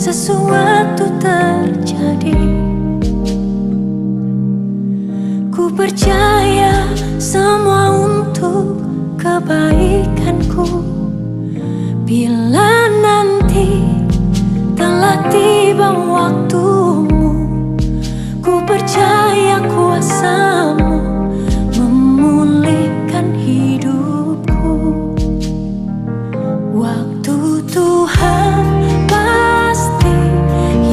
sesuatu terjadi. Ku percaya semua untuk kebaikanku. Bila nanti telah tiba waktumu, ku percaya kuasamu memulihkan hidupku. Waktu Tuhan pasti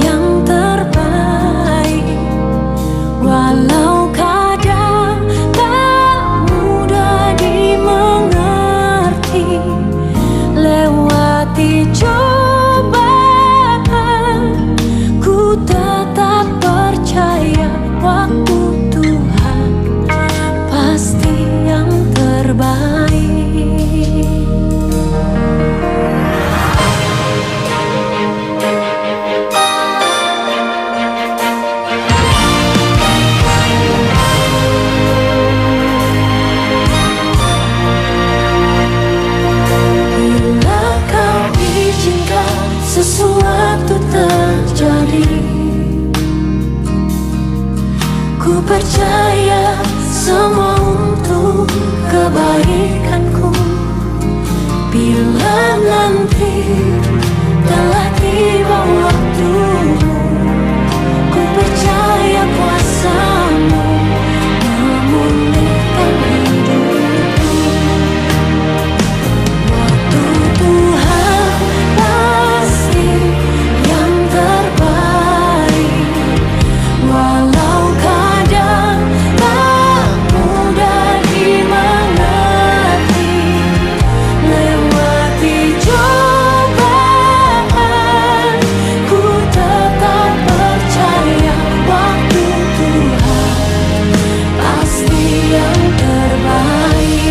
yang terbaik, walau kadang tak mudah dimengerti. Lewati cobaan, ku tetap percaya waktu Tuhan pasti yang terbaik. Bila kau izinkan sesuatu terjadi, ku percaya semua untuk kebaikanku. Bila nanti telah tiba waktumu, ku percaya kuasamu memulihkan hidupku. Waktu Tuhan pasti yang terbaik, walau kadang tak mudah dimengerti. Lewati cobaan, ku tetap percaya waktu Tuhan pasti yang terbaik.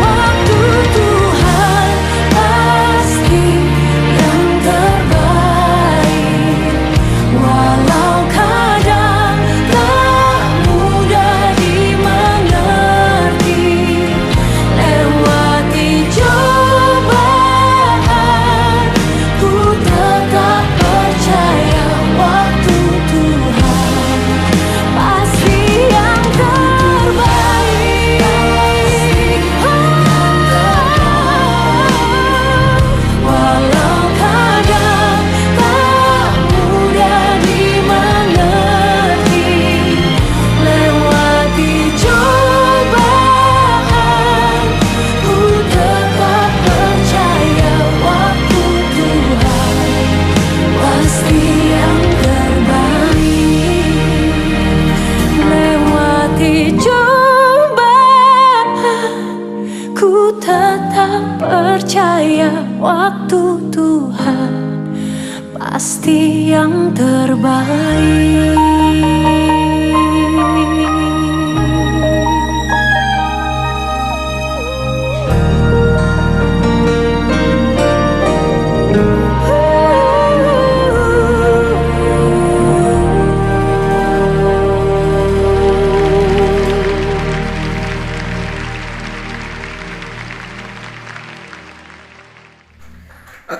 Waktu Tuhan pasti yang terbaik, walau kadang tak mudah dimengerti. Lewati cobaan, ku tetap percaya waktu Tuhan pasti yang terbaik. Walau kadang tak mudah dimengerti. Lewati cobaan, ku tetap percaya waktu Tuhan pasti yang terbaik. Lewati cobaan, ku tetap percaya waktu Tuhan pasti yang terbaik.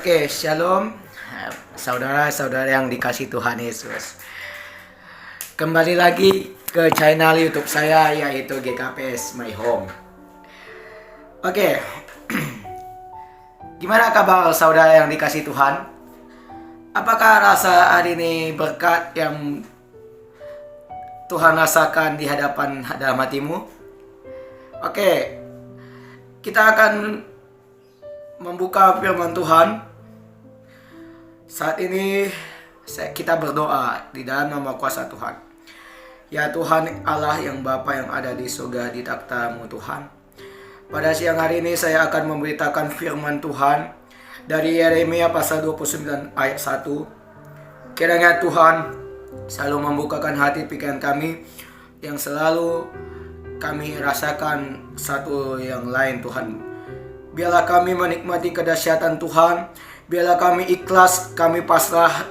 Oke, shalom saudara-saudara yang dikasih Tuhan Yesus. Kembali lagi ke channel YouTube saya, yaitu GKPS My Home. Oke, gimana kabar saudara yang dikasih Tuhan? Apakah rasa hari ini berkat yang Tuhan rasakan di hadapan dalam hatimu? Oke, kita akan membuka firman Tuhan Saat ini kita berdoa di dalam nama kuasa Tuhan. Ya Tuhan Allah yang Bapa yang ada di surga, di takhta-Mu Tuhan. Pada siang hari ini saya akan memberitakan firman Tuhan dari Yeremia pasal 29 ayat 1. Kiranya Tuhan selalu membukakan hati pikiran kami yang selalu kami rasakan satu yang lain Tuhan. Biarlah kami menikmati kedahsyatan Tuhan. Biarlah kami ikhlas, kami pasrah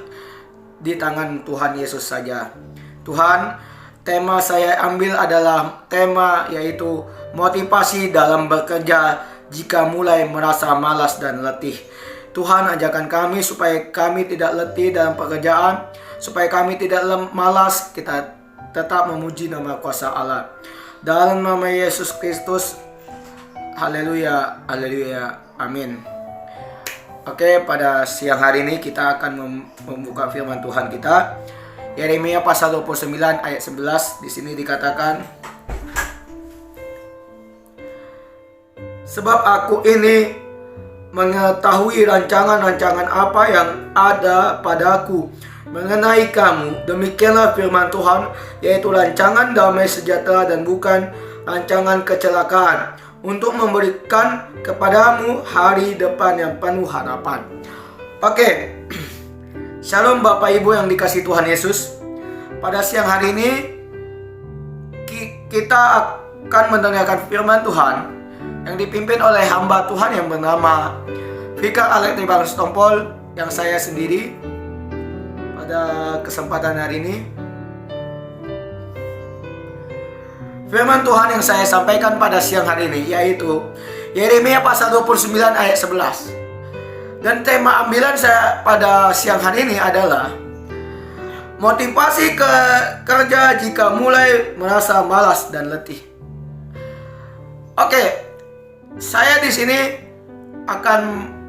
di tangan Tuhan Yesus saja. Tuhan, tema saya ambil adalah tema yaitu motivasi dalam bekerja jika mulai merasa malas dan letih. Tuhan, ajarkan kami supaya kami tidak letih dalam pekerjaan, supaya kami tidak malas, kita tetap memuji nama kuasa Allah. Dalam nama Yesus Kristus, haleluya, haleluya, amin. Oke, pada siang hari ini kita akan membuka firman Tuhan kita. Yeremia pasal 29 ayat 11, di sini dikatakan, sebab aku ini mengetahui rancangan-rancangan apa yang ada padaku mengenai kamu, demikianlah firman Tuhan, yaitu rancangan damai sejahtera dan bukan rancangan kecelakaan, untuk memberikan kepadamu hari depan yang penuh harapan. Oke, Shalom Bapak Ibu yang dikasihi Tuhan Yesus. Pada siang hari ini kita akan mendengarkan firman Tuhan yang dipimpin oleh hamba Tuhan yang bernama Fikar Alex Nibalas Tompol, yang saya sendiri pada kesempatan hari ini. Firman Tuhan yang saya sampaikan pada siang hari ini yaitu Yeremia pasal 29 ayat 11. Dan tema ambilan saya pada siang hari ini adalah motivasi kerja jika mulai merasa malas dan letih. Oke, saya di sini akan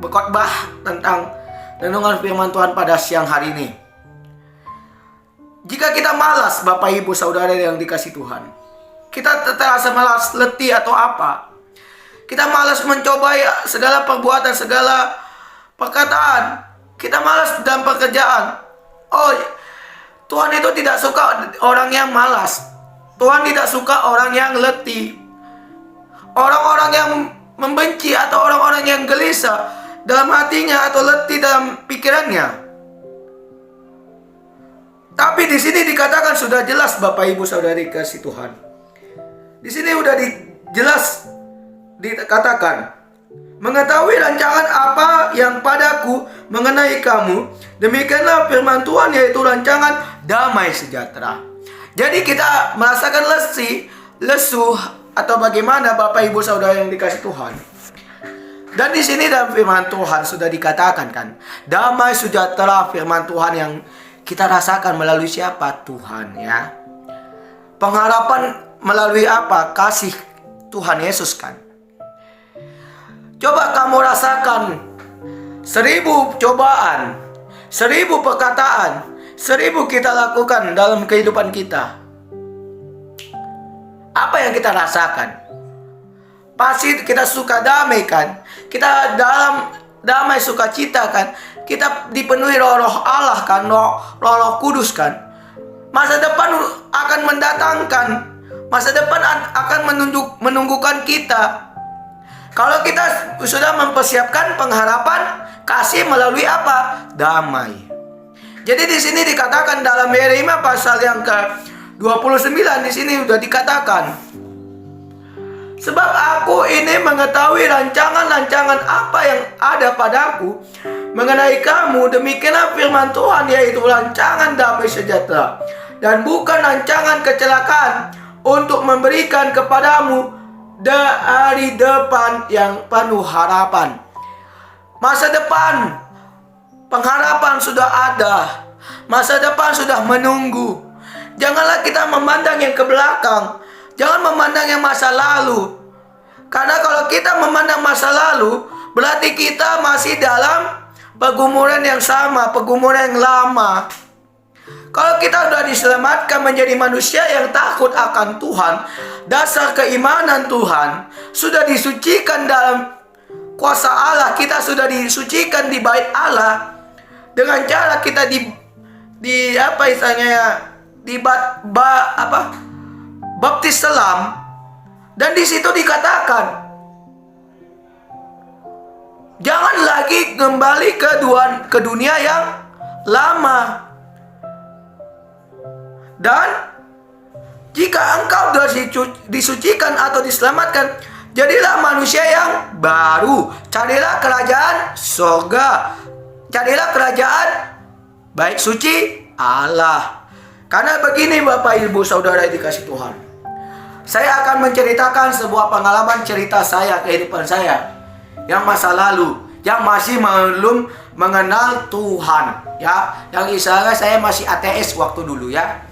berkhotbah tentang renungan firman Tuhan pada siang hari ini. Jika kita malas, Bapak Ibu Saudara yang dikasihi Tuhan, kita terasa malas, letih atau apa, kita malas mencoba segala perbuatan, segala perkataan, kita malas dalam pekerjaan. Oh, Tuhan itu tidak suka orang yang malas. Tuhan tidak suka orang yang letih. Orang-orang yang membenci atau orang-orang yang gelisah dalam hatinya atau letih dalam pikirannya. Tapi di sini dikatakan sudah jelas, Bapak Ibu Saudari kasih Tuhan. Di sini udah jelas dikatakan, mengetahui rancangan apa yang padaku mengenai kamu, demikianlah firman Tuhan, yaitu rancangan damai sejahtera. Jadi kita merasakan lesuh atau bagaimana Bapak Ibu Saudara yang dikasih Tuhan. Dan di sini dalam firman Tuhan sudah dikatakan kan, damai sejahtera firman Tuhan yang kita rasakan melalui siapa? Tuhan ya. Pengharapan melalui apa? Kasih Tuhan Yesus kan. Coba kamu rasakan 1000 cobaan, 1000 perkataan, 1000 kita lakukan dalam kehidupan kita. Apa yang kita rasakan? Pasti kita suka damai kan? Kita dalam damai sukacita kan? Kita dipenuhi roh Allah kan? Roh Kudus kan? Masa depan akan mendatangkan, masa depan akan menunggukan kita. Kalau kita sudah mempersiapkan pengharapan kasih melalui apa? Damai. Jadi di sini dikatakan dalam Yeremia pasal yang ke-29 di sini sudah dikatakan, sebab aku ini mengetahui rancangan-rancangan apa yang ada padaku mengenai kamu, demikianlah firman Tuhan, yaitu rancangan damai sejahtera dan bukan rancangan kecelakaan, untuk memberikan kepadamu hari depan yang penuh harapan. Masa depan, pengharapan sudah ada. Masa depan sudah menunggu. Janganlah kita memandang yang ke belakang. Jangan memandang yang masa lalu. Karena kalau kita memandang masa lalu, berarti kita masih dalam pergumulan yang sama, pergumulan yang lama. Kalau kita sudah diselamatkan menjadi manusia yang takut akan Tuhan, dasar keimanan Tuhan, sudah disucikan dalam kuasa Allah, kita sudah disucikan di bait Allah, dengan cara kita di apa istilahnya ya, baptis selam, dan di situ dikatakan jangan lagi kembali ke dunia yang lama. Dan jika engkau disucikan atau diselamatkan, jadilah manusia yang baru. Carilah kerajaan surga. Carilah kerajaan baik suci Allah. Karena begini Bapak Ibu Saudara yang dikasihi Tuhan, saya akan menceritakan sebuah pengalaman cerita saya, kehidupan saya yang masa lalu, yang masih belum mengenal Tuhan, ya. Yang istilahnya saya masih ateis waktu dulu, ya.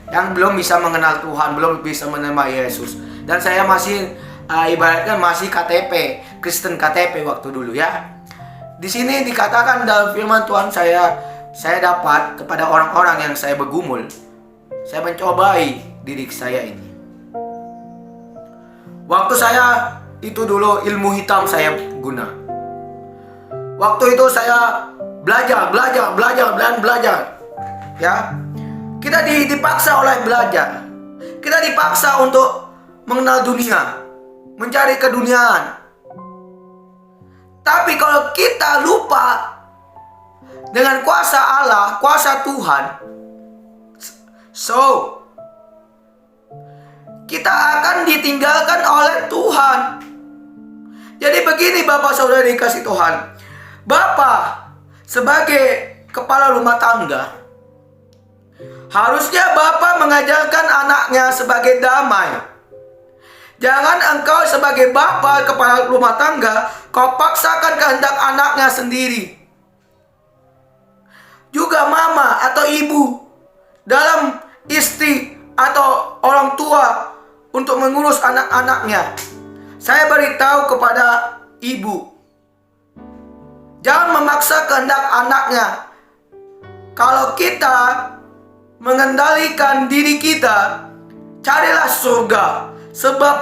Yang belum bisa mengenal Tuhan, belum bisa menerima Yesus. Dan saya masih ibaratnya masih KTP, Kristen KTP waktu dulu, ya. Di sini dikatakan dalam firman Tuhan, saya dapat kepada orang-orang yang saya bergumul. Saya mencobai diri saya ini. Waktu saya itu dulu ilmu hitam saya guna. Waktu itu saya belajar. Ya. Kita dipaksa oleh belajar. Kita dipaksa untuk mengenal dunia, mencari keduniaan. Tapi kalau kita lupa dengan kuasa Allah, kuasa Tuhan, kita akan ditinggalkan oleh Tuhan. Jadi begini Bapak Saudara dikasih Tuhan, Bapak sebagai kepala rumah tangga, harusnya Bapak mengajarkan anaknya sebagai damai. Jangan engkau sebagai Bapak kepala rumah tangga, kau paksakan kehendak anaknya sendiri. Juga mama atau ibu dalam istri atau orang tua untuk mengurus anak-anaknya. Saya beritahu kepada ibu, jangan memaksa kehendak anaknya. Kalau kita mengendalikan diri kita, carilah surga. Sebab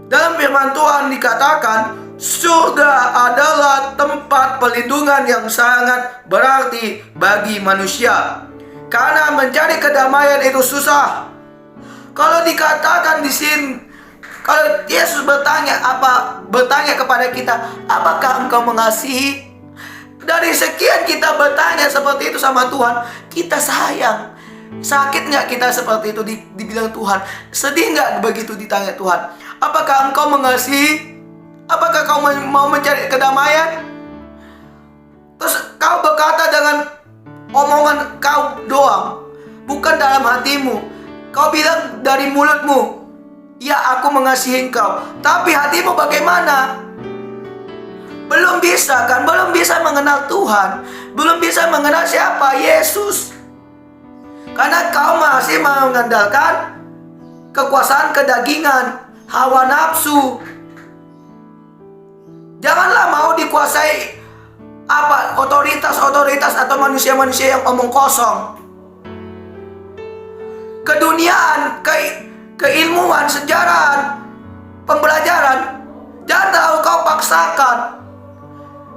dalam firman Tuhan dikatakan, surga adalah tempat perlindungan yang sangat berarti bagi manusia. Karena mencari kedamaian itu susah. Kalau dikatakan di sini, kalau Yesus bertanya kepada kita, apakah engkau mengasihi? Dari sekian kita bertanya seperti itu sama Tuhan, kita sayang. Sakit nggak kita seperti itu dibilang Tuhan? Sedih nggak begitu ditanya Tuhan? Apakah engkau mengasihi? Apakah kau mau mencari kedamaian? Terus kau berkata dengan omongan kau doang, bukan dalam hatimu. Kau bilang dari mulutmu, ya aku mengasihi engkau, tapi hatimu bagaimana? Belum bisa kan? Belum bisa mengenal Tuhan, belum bisa mengenal siapa Yesus. Karena kau masih mengandalkan kekuasaan kedagingan, hawa nafsu. Janganlah mau dikuasai otoritas atau manusia-manusia yang omong kosong. Keduniaan, keilmuan, sejarah, pembelajaran, jangan terlalu kau paksakan.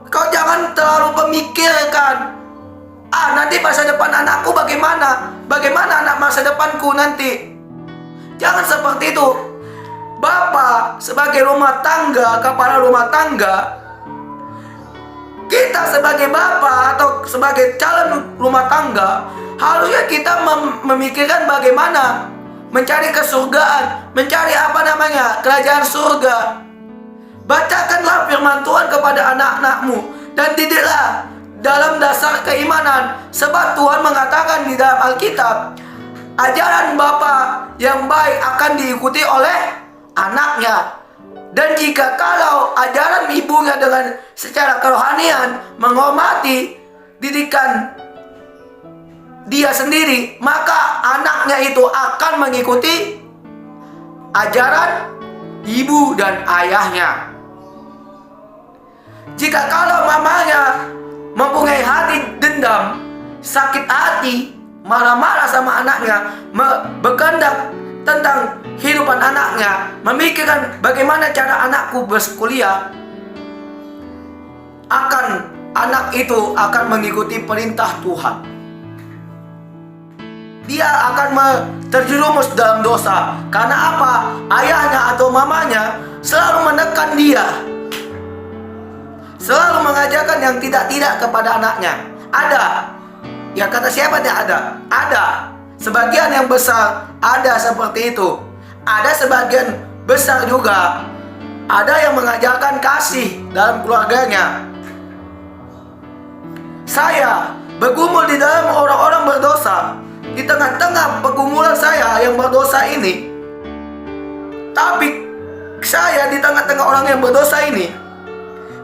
Kau jangan terlalu memikirkan, nanti masa depan anakku bagaimana? Bagaimana anak masa depanku nanti? Jangan seperti itu. Bapak sebagai rumah tangga, kepala rumah tangga, kita sebagai bapak atau sebagai calon rumah tangga, harusnya kita memikirkan bagaimana mencari kesurgaan, mencari kerajaan surga. Bacakanlah firman Tuhan kepada anak-anakmu dan didiklah dalam dasar keimanan. Sebab Tuhan mengatakan di dalam Alkitab, ajaran bapa yang baik akan diikuti oleh anaknya. Dan jika kalau ajaran ibunya dengan secara kerohanian menghormati didikan dia sendiri, maka anaknya itu akan mengikuti ajaran ibu dan ayahnya. Jika kalau mamanya mempunyai hati dendam, sakit hati, marah-marah sama anaknya, berkehendak tentang kehidupan anaknya, memikirkan bagaimana cara anakku berkuliah, akan anak itu akan mengikuti perintah Tuhan. Dia akan terjerumus dalam dosa. Karena apa? Ayahnya atau mamanya selalu menekan dia, selalu mengajarkan yang tidak-tidak kepada anaknya. Ada. Ya kata siapa dia ada? Ada. Sebagian yang besar ada seperti itu. Ada sebagian besar juga ada yang mengajarkan kasih dalam keluarganya. Saya bergumul di dalam orang-orang berdosa. Di tengah-tengah pergumulan saya yang berdosa ini, tapi saya di tengah-tengah orang yang berdosa ini,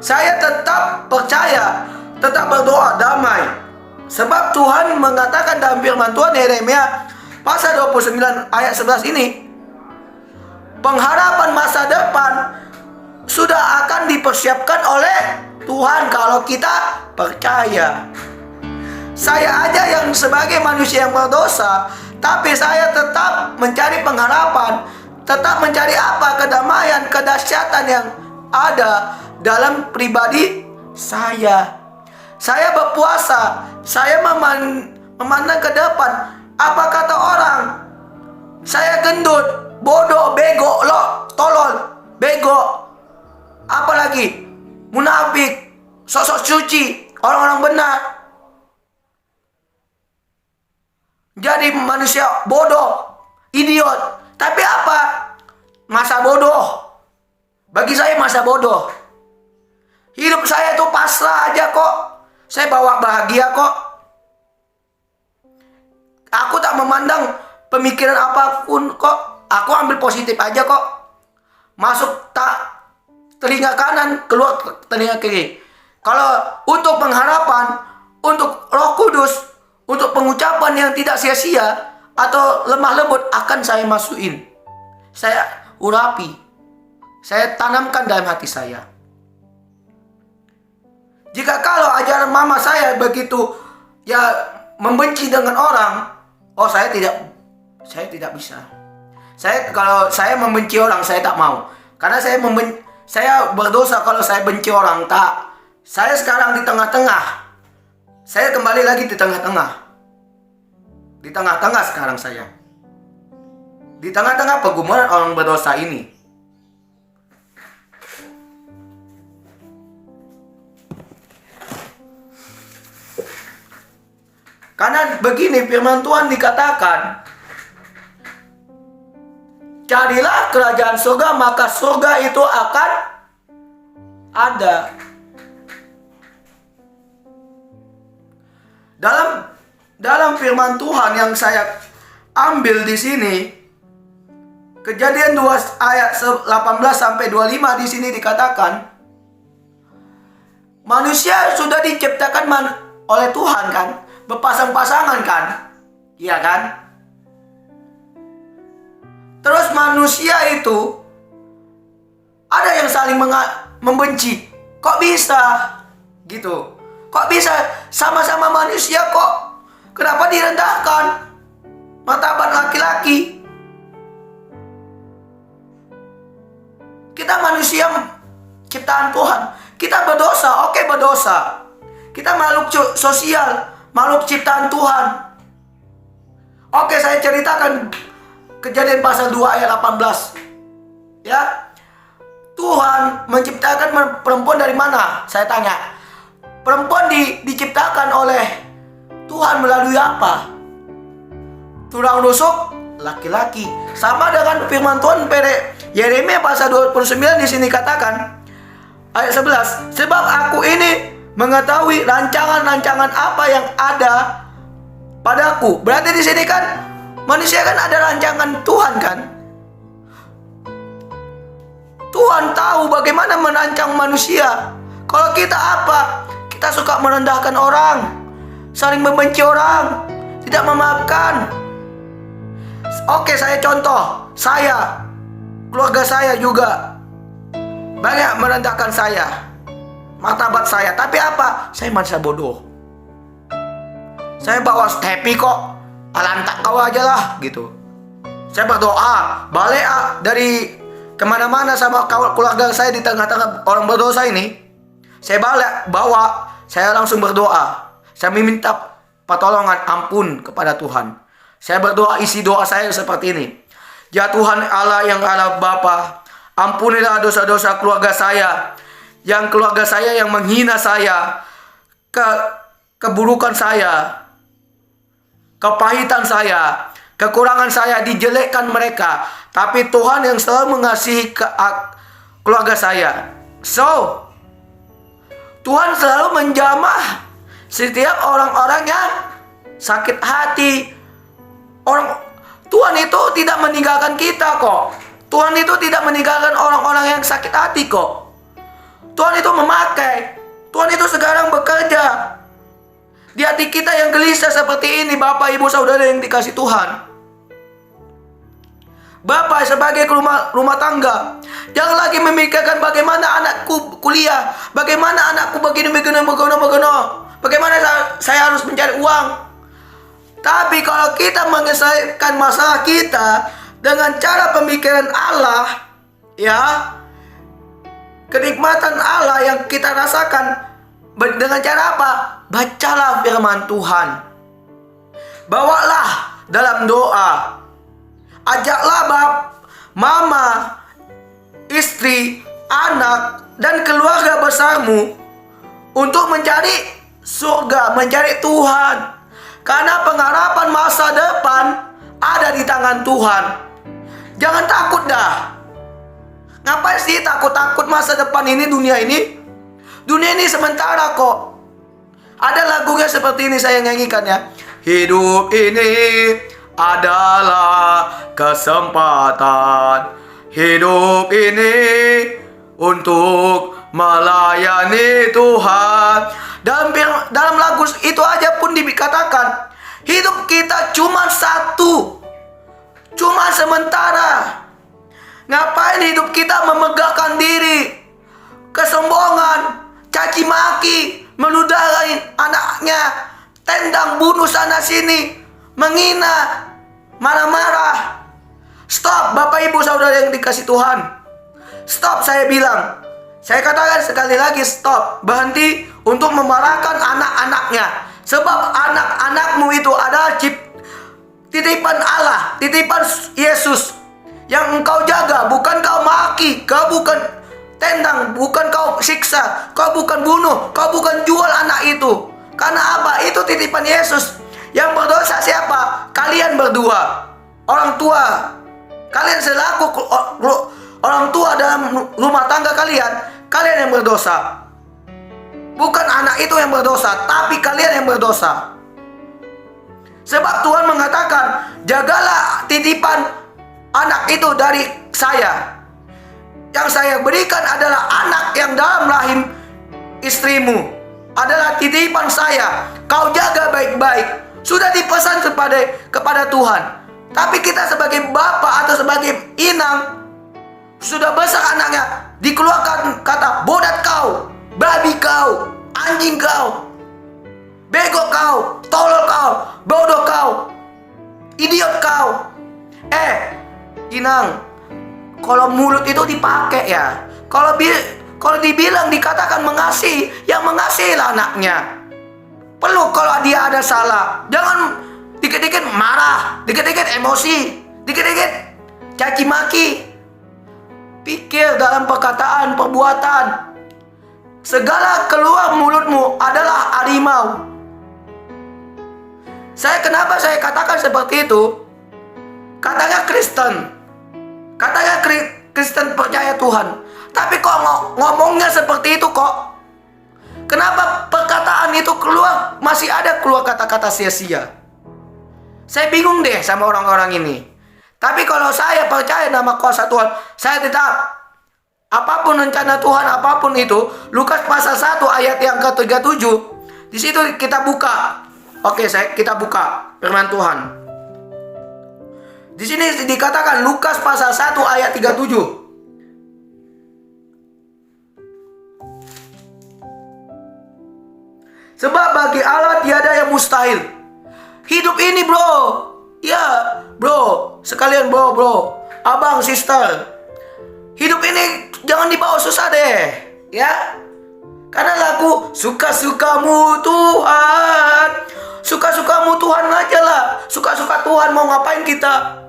saya tetap percaya, tetap berdoa damai. Sebab Tuhan mengatakan dalam firman Tuhan Yeremia pasal 29 ayat 11 ini, pengharapan masa depan sudah akan dipersiapkan oleh Tuhan kalau kita percaya. Saya aja yang sebagai manusia yang berdosa, tapi saya tetap mencari pengharapan, tetap mencari apa? Kedamaian, kedahsyatan yang ada dalam pribadi saya. Saya berpuasa, saya memandang ke depan. Apa kata orang? Saya gendut, bodoh, bego, tolol, bego. Apalagi munafik, sosok suci, orang-orang benar. Jadi manusia bodoh, idiot. Tapi apa? Masa bodoh. Bagi saya masa bodoh. Hidup saya itu pasrah aja kok. Saya bawa bahagia kok. Aku tak memandang pemikiran apapun kok. Aku ambil positif aja kok. Masuk tak telinga kanan, keluar telinga kiri. Kalau untuk pengharapan, untuk Roh Kudus, untuk pengucapan yang tidak sia-sia atau lemah lembut akan saya masukin. Saya urapi. Saya tanamkan dalam hati saya. Jika kalau ajaran mama saya begitu ya membenci dengan orang, oh saya tidak bisa. Kalau saya membenci orang saya tak mau. Karena saya berdosa kalau saya benci orang, tak. Saya sekarang di tengah-tengah. Saya kembali lagi di tengah-tengah. Di tengah-tengah sekarang saya. Di tengah-tengah pergumulan orang berdosa ini. Karena begini firman Tuhan dikatakan, carilah kerajaan surga maka surga itu akan ada. Dalam firman Tuhan yang saya ambil di sini, Kejadian 2 ayat 18 sampai 25 di sini dikatakan, manusia sudah diciptakan oleh Tuhan kan, berpasang-pasangan kan, iya kan? Terus manusia itu ada yang saling membenci. Kok bisa? Gitu. Kok bisa sama-sama manusia kok? Kenapa direndahkan? Martabat laki-laki. Kita manusia ciptaan Tuhan. Kita berdosa, oke berdosa. Kita makhluk sosial, makhluk ciptaan Tuhan. Oke, saya ceritakan Kejadian pasal 2 ayat 18. Ya. Tuhan menciptakan perempuan dari mana? Saya tanya. Perempuan diciptakan oleh Tuhan melalui apa? Tulang rusuk laki-laki. Sama dengan firman Tuhan pada Yeremia pasal 29 di sini katakan ayat 11, sebab aku ini mengetahui rancangan-rancangan apa yang ada padaku. Berarti di sini kan manusia kan ada rancangan Tuhan kan? Tuhan tahu bagaimana merancang manusia. Kalau kita apa? Kita suka merendahkan orang, saling membenci orang, tidak memaafkan. Oke, saya contoh, keluarga saya juga banyak merendahkan saya, martabat saya. Tapi apa? Saya manusia bodoh. Saya bawa happy kok, alantak kau aja lah gitu. Saya berdoa, balik dari kemana-mana sama keluarga saya di tengah-tengah orang berdosa ini. Saya bawa saya langsung berdoa. Saya meminta pertolongan ampun kepada Tuhan. Saya berdoa, isi doa saya seperti ini. Ya Tuhan Allah yang Allah Bapa, ampunilah dosa-dosa keluarga saya. Yang keluarga saya yang menghina saya, keburukan saya, kepahitan saya, kekurangan saya, dijelekkan mereka. Tapi Tuhan yang selalu mengasihi keluarga saya. So, Tuhan selalu menjamah setiap orang-orang yang sakit hati. Tuhan itu tidak meninggalkan kita kok. Tuhan itu tidak meninggalkan orang-orang yang sakit hati kok. Tuhan itu memakai. Tuhan itu sekarang bekerja di hati kita yang gelisah seperti ini, Bapak, Ibu, Saudara yang dikasih Tuhan. Bapak sebagai rumah tangga, jangan lagi memikirkan bagaimana anakku kuliah, bagaimana anakku begini, bagaimana saya harus mencari uang. Tapi kalau kita menyelesaikan masalah kita dengan cara pemikiran Allah, ya, kenikmatan Allah yang kita rasakan dengan cara apa? Bacalah firman Tuhan. Bawalah dalam doa. Ajaklah mama, istri, anak, dan keluarga besarmu untuk mencari surga, mencari Tuhan. Karena pengharapan masa depan ada di tangan Tuhan. Jangan takut dah. Ngapain sih takut-takut masa depan ini, dunia ini? Dunia ini sementara kok. Ada lagunya seperti ini, saya nyanyikan ya. Hidup ini adalah kesempatan. Hidup ini untuk melayani Tuhan. Dalam lagu itu aja pun dikatakan, hidup kita cuma satu, cuma sementara. Ngapain hidup kita memegahkan diri, kesombongan, caci maki, meludahi anaknya, tendang bunuh sana sini, menghina, marah-marah. Stop, Bapak Ibu Saudara yang dikasih Tuhan. Stop, saya bilang. Saya katakan sekali lagi, stop. Berhenti untuk memarahkan anak-anaknya. Sebab anak-anakmu itu adalah titipan Allah, titipan Yesus yang engkau jaga. Bukan kau maki, kau bukan tendang, bukan kau siksa, kau bukan bunuh, kau bukan jual anak itu. Karena apa? Itu titipan Yesus. Yang berdosa siapa? Kalian berdua, orang tua. Kalian selaku orang tua dalam rumah tangga kalian yang berdosa. Bukan anak itu yang berdosa, tapi kalian yang berdosa. Sebab Tuhan mengatakan, jagalah titipan anak itu dari saya. Yang saya berikan adalah anak yang dalam rahim istrimu. Adalah titipan saya. Kau jaga baik-baik. Sudah dipesan kepada Tuhan. Tapi kita sebagai bapak atau sebagai inang, sudah besar anaknya, dikeluarkan kata bodat kau, babi kau, anjing kau, bego kau, tolol kau, bodoh kau, idiot kau. Inang, kalau mulut itu dipakai ya. Kalau dibilang dikatakan mengasihi, yang mengasihilah anaknya. Peluk kalau dia ada salah. Jangan dikit-dikit marah, dikit-dikit emosi, dikit-dikit caci maki. Pikir dalam perkataan, perbuatan. Segala keluar mulutmu adalah harimau. Kenapa saya katakan seperti itu? Katanya Kristen. Katanya Kristen percaya Tuhan. Tapi kok ngomongnya seperti itu kok? Kenapa perkataan itu masih ada keluar kata-kata sia-sia? Saya bingung deh sama orang-orang ini. Tapi kalau saya percaya nama kuasa Tuhan, saya tetap apapun rencana Tuhan, apapun itu, Lukas pasal 1 ayat yang ke-37, di situ kita buka. Oke, kita buka firman Tuhan. Di sini dikatakan Lukas pasal 1 ayat 37. Sebab bagi Allah tiada yang mustahil. Hidup ini bro, ya bro, sekalian bro, abang, sister. Hidup ini jangan dibawa susah deh, ya. Karena lagu suka-sukamu Tuhan. Suka-sukamu Tuhan aja lah. Suka-suka Tuhan mau ngapain kita?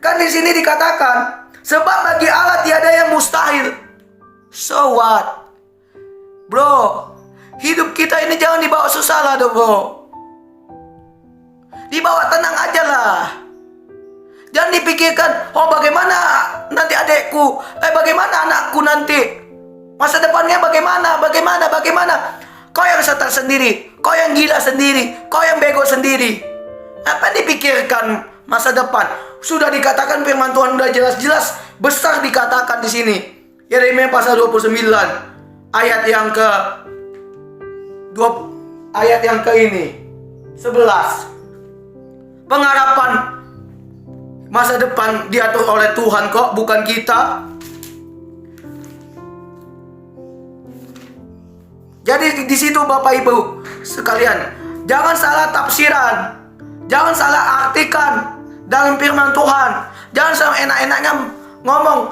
Kan di sini dikatakan, sebab bagi Allah tiada yang mustahil. So what? Bro, hidup kita ini jangan dibawa susah lah bro. Dibawa tenang aja lah. Jangan dipikirkan, oh bagaimana nanti adekku, bagaimana anakku nanti, masa depannya bagaimana. Kau yang setar sendiri, kau yang gila sendiri, kau yang bego sendiri. Apa yang dipikirkan masa depan? Sudah dikatakan firman Tuhan sudah jelas-jelas besar dikatakan di sini. Yeremia pasal 29 ayat yang ke ini 11. Pengharapan masa depan diatur oleh Tuhan kok, bukan kita. Jadi di situ Bapak Ibu sekalian, jangan salah tafsiran, jangan salah artikan dalam firman Tuhan. Jangan sama enak-enaknya ngomong,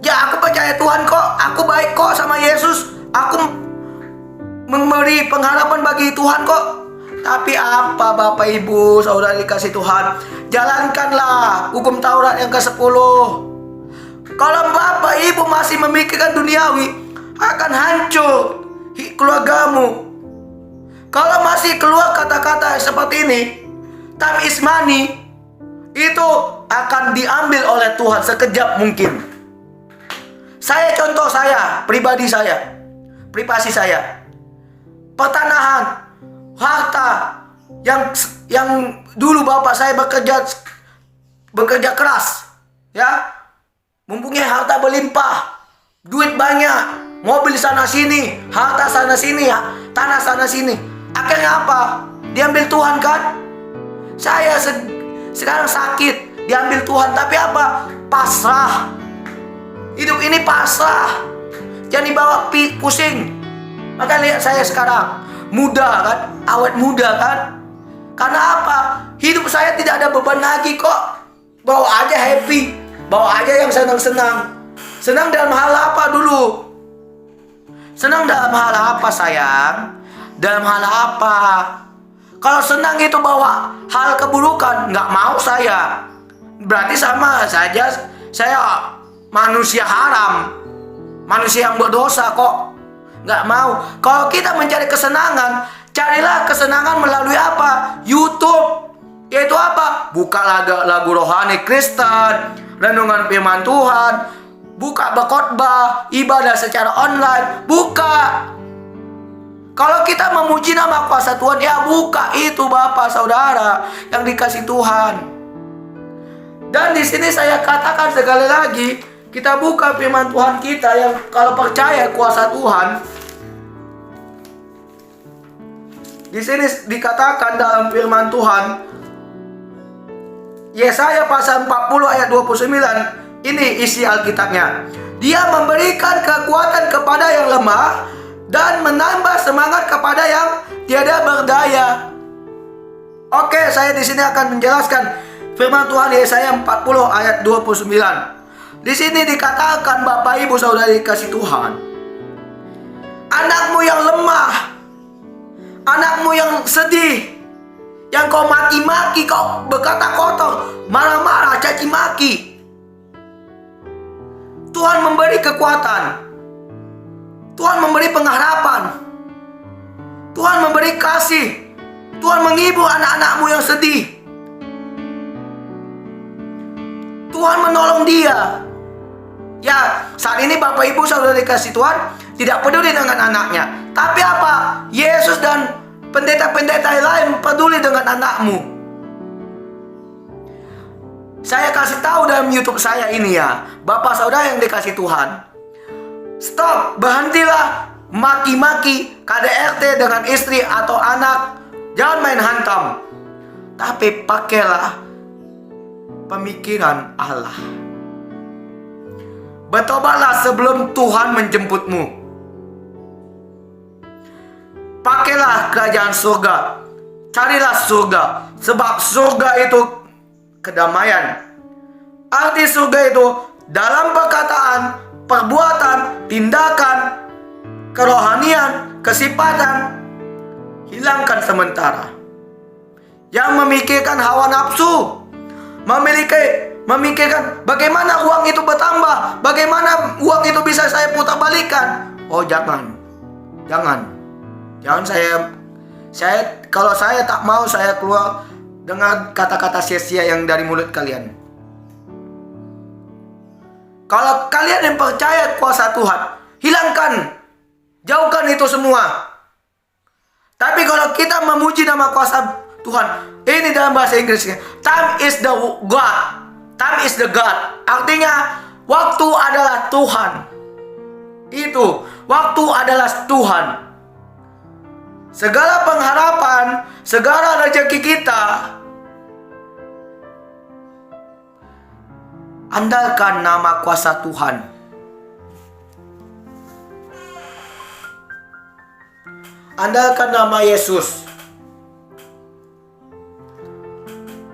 ya aku percaya Tuhan kok, aku baik kok sama Yesus, aku memberi pengharapan bagi Tuhan kok. Tapi apa Bapak Ibu saudara dikasih Tuhan, jalankanlah hukum Taurat yang ke-10. Kalau Bapak Ibu masih memikirkan duniawi, akan hancur keluargamu. Kalau masih keluar kata-kata seperti ini, time is money, itu akan diambil oleh Tuhan sekejap mungkin. Contoh saya, pribadi saya, pertanahan, harta yang dulu bapak saya bekerja keras, ya, mempunyai harta berlimpah, duit banyak, mobil sana sini, harta sana sini, tanah sana sini. Akhirnya apa? Diambil Tuhan kan? Saya sekarang sakit, diambil Tuhan. Tapi apa? Pasrah. Hidup ini pasrah. Jangan dibawa pusing. Maka lihat saya sekarang, muda kan? Awet muda kan? Karena apa? Hidup saya tidak ada beban lagi kok. Bawa aja happy, bawa aja yang senang-senang. Senang dalam hal apa dulu? Senang dalam hal apa sayang? Dalam hal apa? Kalau senang itu bawa hal keburukan, nggak mau saya. Berarti sama saja saya manusia haram, manusia yang berdosa kok. Nggak mau. Kalau kita mencari kesenangan, carilah kesenangan melalui apa? YouTube. Yaitu apa? Buka lagu rohani Kristen, renungan firman Tuhan, buka berkhotbah, ibadah secara online, buka. Kalau kita memuji nama kuasa Tuhan, ya buka itu Bapak Saudara yang dikasih Tuhan. Dan di sini saya katakan sekali lagi, kita buka firman Tuhan kita yang kalau percaya kuasa Tuhan. Di sini dikatakan dalam firman Tuhan, Yesaya pasal 40 ayat 29, ini isi Alkitabnya. Dia memberikan kekuatan kepada yang lemah dan menambah semangat kepada yang tiada berdaya. Oke, saya di sini akan menjelaskan firman Tuhan Yesaya 40 ayat 29. Di sini dikatakan Bapak Ibu Saudara dikasih Tuhan, anakmu yang lemah, anakmu yang sedih, yang kau maki-maki, kau berkata kotor, marah-marah, caci maki, Tuhan memberi kekuatan, Tuhan memberi pengharapan, Tuhan memberi kasih, Tuhan menghibur anak-anakmu yang sedih, Tuhan menolong dia. Ya, saat ini Bapak Ibu Saudara dikasih Tuhan tidak peduli dengan anaknya. Tapi apa? Yesus dan pendeta-pendeta lain peduli dengan anakmu. Saya kasih tahu dalam YouTube saya ini ya, Bapak Saudara yang dikasih Tuhan, stop, berhentilah maki-maki KDRT dengan istri atau anak. Jangan main hantam, tapi pakailah pemikiran Allah. Bertobatlah sebelum Tuhan menjemputmu. Pakailah kerajaan surga. Carilah surga, sebab surga itu kedamaian. Arti surga itu dalam perkataan, perbuatan, tindakan, kerohanian, kesifatan, hilangkan sementara. Yang memikirkan hawa nafsu, memikirkan bagaimana uang itu bertambah, bagaimana uang itu bisa saya putar balikan. Oh jangan. Kalau saya tak mau saya keluar dengan kata-kata sia-sia yang dari mulut kalian. Kalau kalian yang percaya kuasa Tuhan, hilangkan, jauhkan itu semua. Tapi kalau kita memuji nama kuasa Tuhan, ini dalam bahasa Inggrisnya, time is the God. Time is the God. Artinya, waktu adalah Tuhan. Itu, waktu adalah Tuhan. Segala pengharapan, segala rezeki kita, andalkan nama kuasa Tuhan. Andalkan nama Yesus.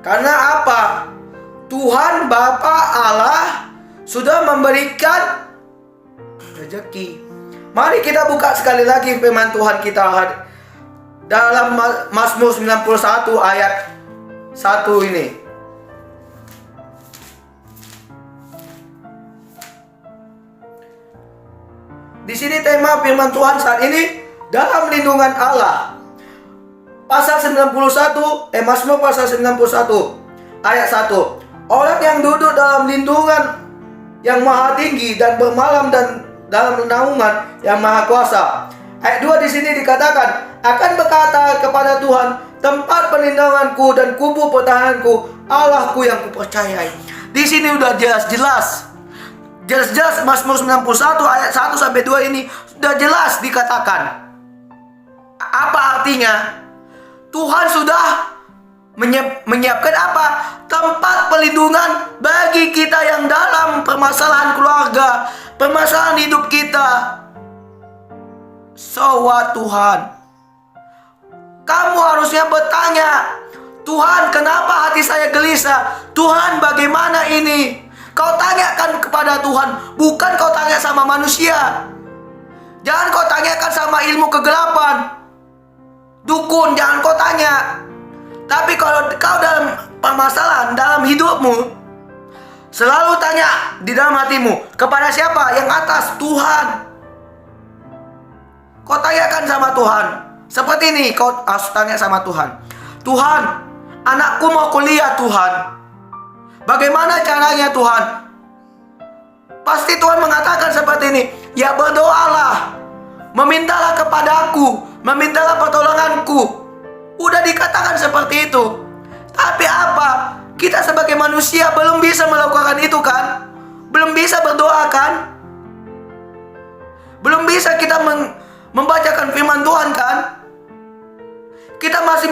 Karena apa? Tuhan Bapa Allah sudah memberikan rezeki. Mari kita buka sekali lagi firman Tuhan kita dalam Mazmur 91 ayat 1 ini. Di sini tema firman Tuhan saat ini dalam lindungan Allah. Pasal 91, Mazmur pasal 91 ayat 1. Orang yang duduk dalam lindungan yang maha tinggi dan bermalam dan dalam naungan yang maha kuasa. Ayat 2 di sini dikatakan, akan berkata kepada Tuhan, tempat perlindunganku dan kubu pertahananku, Allahku yang kupercayai. Di sini udah jelas-jelas Mazmur 91 ayat 1 sampai 2 ini sudah jelas dikatakan. Apa artinya? Tuhan sudah menyiapkan apa? Tempat perlindungan bagi kita yang dalam permasalahan keluarga, permasalahan hidup kita. So what, Tuhan? Kamu harusnya bertanya, Tuhan, kenapa hati saya gelisah? Tuhan, bagaimana ini? Kau tanyakan kepada Tuhan, bukan kau tanya sama manusia. Jangan kau tanyakan sama ilmu kegelapan, dukun, jangan kau tanya. Tapi kalau kau dalam permasalahan dalam hidupmu, selalu tanya di dalam hatimu, kepada siapa? Yang atas, Tuhan. Kau tanyakan sama Tuhan. Seperti ini, kau harus tanya sama Tuhan. Tuhan, anakku mau kuliah, Tuhan. Bagaimana caranya, Tuhan? Pasti Tuhan mengatakan seperti ini, ya berdoalah, memintalah kepadaku, memintalah pertolonganku. Udah dikatakan seperti itu. Tapi apa? Kita sebagai manusia belum bisa melakukan itu kan? Belum bisa berdoa kan? Belum bisa kita membacakan firman Tuhan kan? Kita masih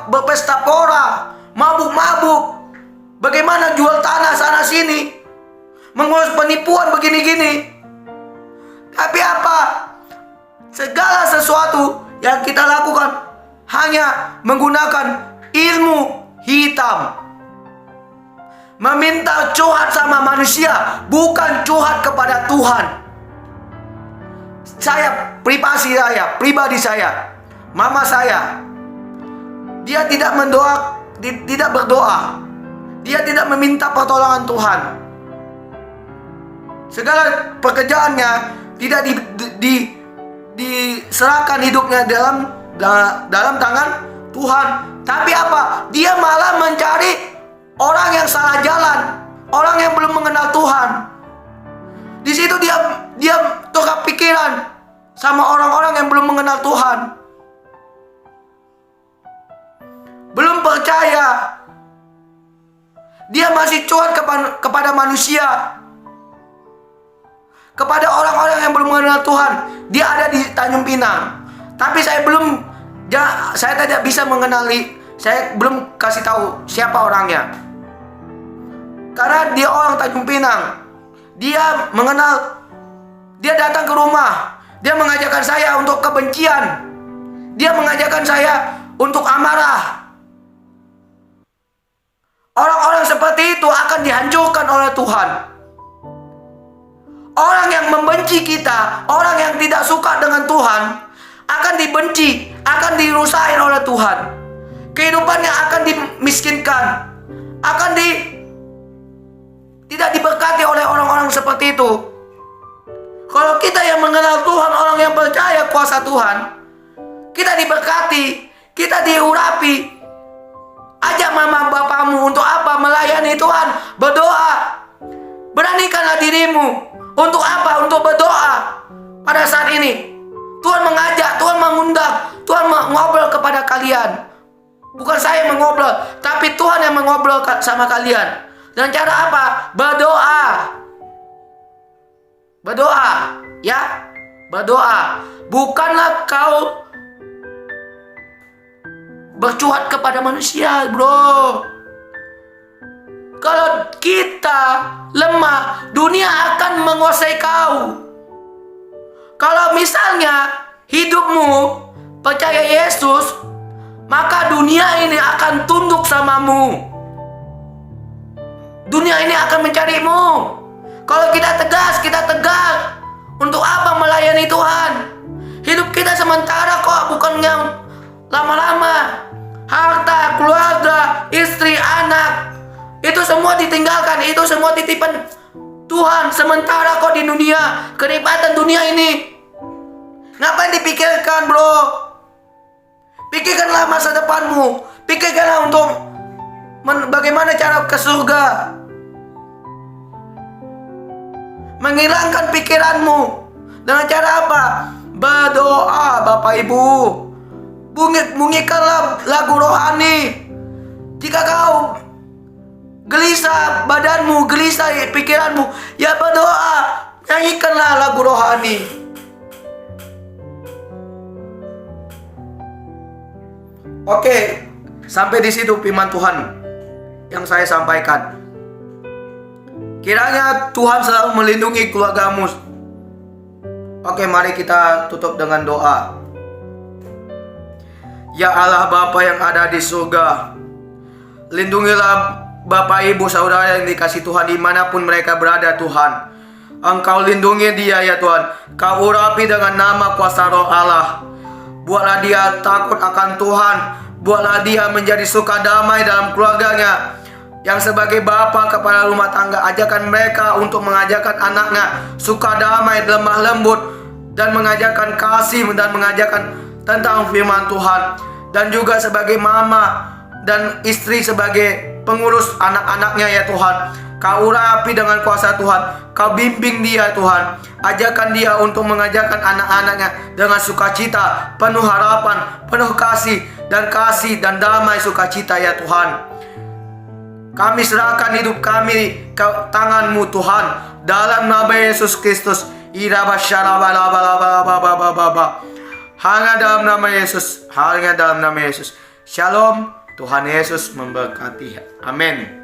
berpesta pora, mabuk-mabuk. Bagaimana jual tanah sana sini, mengurus penipuan begini-gini. Tapi apa? Segala sesuatu yang kita lakukan hanya menggunakan ilmu hitam. Meminta curhat sama manusia, bukan curhat kepada Tuhan. Pribadi saya, mama saya, dia tidak berdoa. Dia tidak meminta pertolongan Tuhan. Segala pekerjaannya tidak diserahkan hidupnya dalam tangan Tuhan. Tapi apa? Dia malah mencari orang yang salah jalan, orang yang belum mengenal Tuhan. Di situ dia tukar pikiran sama orang-orang yang belum mengenal Tuhan. Belum percaya. Dia masih curhat kepada manusia, kepada orang-orang yang belum mengenal Tuhan. Dia ada di Tanjung Pinang, tapi saya tidak bisa mengenali. Saya belum kasih tahu siapa orangnya, karena dia orang Tanjung Pinang. Dia datang ke rumah. Dia mengajarkan saya untuk kebencian. Dia mengajarkan saya untuk amarah. Orang-orang seperti itu akan dihancurkan oleh Tuhan. Orang yang membenci kita, orang yang tidak suka dengan Tuhan, akan dibenci, akan dirusain oleh Tuhan. Kehidupannya akan dimiskinkan, akan tidak diberkati oleh orang-orang seperti itu. Kalau kita yang mengenal Tuhan, orang yang percaya kuasa Tuhan, kita diberkati, kita diurapi. Ajak mama bapamu untuk apa? Melayani Tuhan, berdoa. Beranikanlah dirimu. Untuk apa? Untuk berdoa. Pada saat ini Tuhan mengajak, Tuhan mengundang, Tuhan mengobrol kepada kalian. Bukan saya mengobrol, tapi Tuhan yang mengobrol sama kalian. Dan cara apa? Berdoa. Berdoa, ya. Berdoa. Bukanlah kau bercuat kepada manusia, bro. Kalau kita lemah, dunia akan menguasai kau. Kalau misalnya hidupmu percaya Yesus, maka dunia ini akan tunduk samamu. Dunia ini akan mencarimu. Kalau kita tegas, kita tegak. Untuk apa melayani Tuhan? Hidup kita sementara kok, bukan yang lama-lama. Harta, keluarga, istri, anak, itu semua ditinggalkan, itu semua titipan Tuhan. Sementara kok di dunia, kenikmatan dunia ini. Ngapain dipikirkan, bro? Pikirkanlah masa depanmu. Pikirkanlah untuk bagaimana cara ke surga. Menghilangkan pikiranmu. Dengan cara apa? Berdoa, Bapak Ibu. Bunyikanlah lagu rohani. Jika kau gelisah badanmu, gelisah pikiranmu, ya berdoa. Nyanyikanlah lagu rohani. Oke, sampai di situ firman Tuhan yang saya sampaikan. Kiranya Tuhan selalu melindungi keluargamu. Oke, mari kita tutup dengan doa. Ya Allah Bapa yang ada di surga, lindungilah Bapak Ibu Saudara yang dikasih Tuhan dimanapun mereka berada, Tuhan. Engkau lindungi dia ya Tuhan. Kau urapi dengan nama kuasa roh Allah. Buatlah dia takut akan Tuhan. Buatlah dia menjadi suka damai dalam keluarganya. Yang sebagai bapa kepala rumah tangga, ajarkan mereka untuk mengajarkan anaknya suka damai, lemah lembut, dan mengajarkan kasih, dan mengajarkan tentang firman Tuhan. Dan juga sebagai mama dan istri, sebagai pengurus anak-anaknya ya Tuhan, Kau urapi dengan kuasa Tuhan. Kau bimbing dia Tuhan. Ajarkan dia untuk mengajarkan anak-anaknya dengan sukacita, penuh harapan, penuh kasih dan damai sukacita ya Tuhan. Kami serahkan hidup kami ke tangan-Mu Tuhan, dalam nama Yesus Kristus. Hanya dalam nama Yesus, hanya dalam nama Yesus. Shalom, Tuhan Yesus memberkati. Amin.